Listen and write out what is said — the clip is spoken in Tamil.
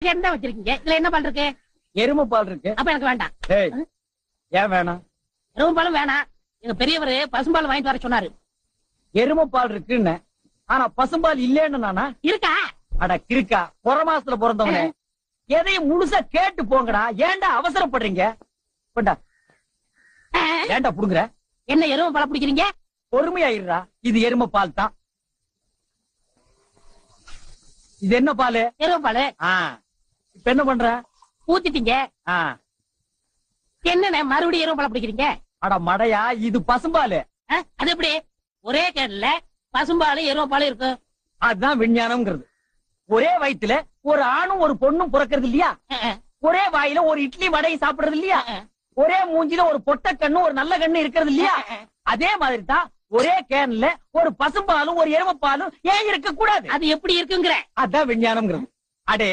என்ன வச்சிருக்கீங்க? இதுல என்ன பால் இருக்கு? எருமை பால் இருக்கு. அப்ப எனக்கு வேண்டாம். ஏய், ஏன் வேணாம்? எருமை பாலும் வேணாம். எங்க பெரியவரு பசும்பால் வாங்கிட்டு வர சொன்னாரு. எருமை பால் இருக்குன்னு, ஆனா பசும்பால் இல்லேன்னு நானா? இருக்கா? அட கிறுக்கா, புற மாசத்துல பிறந்தவனே, எதையும் முழுசா கேட்டு போங்கடா. ஏன்டா அவசரப்படுறீங்க? கொண்டா. ஏன்டா புடுங்குற? என்ன எருமை பாலை பிடிக்கிறீங்க? பொறுமையாயிடுறா. இது எருமை பால் தான். இது என்ன பாலு? எருமை பாலு. இப்ப என்ன பண்ற? ஊத்திட்டீங்க. என்னண்ணே மறுபடியும் எருமை பாலை பிடிக்கிறீங்க? அட மடையா, இது பசும்பாலு. அது எப்படி ஒரே கேன்ல பசும்பாலும் எருமை பாலும் இருக்கு? அதுதான் விஞ்ஞானம்ங்கிறது. ஒரே வயித்துல ஒரு ஆணும் ஒரு பொண்ணும் பிறக்கிறது இல்லையா? ஒரே வாயில ஒரு இட்லி வடையை சாப்பிடுறது இல்லையா? ஒரே மூஞ்சில ஒரு பொட்ட கண்ணு ஒரு நல்ல கண்ணு இருக்கிறது இல்லையா? அதே மாதிரி தான் ஒரே கேன்ல ஒரு பசும்பாலும் ஒரு எருமை பாலும் ஏன் இருக்க கூடாது? அது எப்படி இருக்குங்கிற? அதான் விஞ்ஞானம்ங்கிறது. அடே,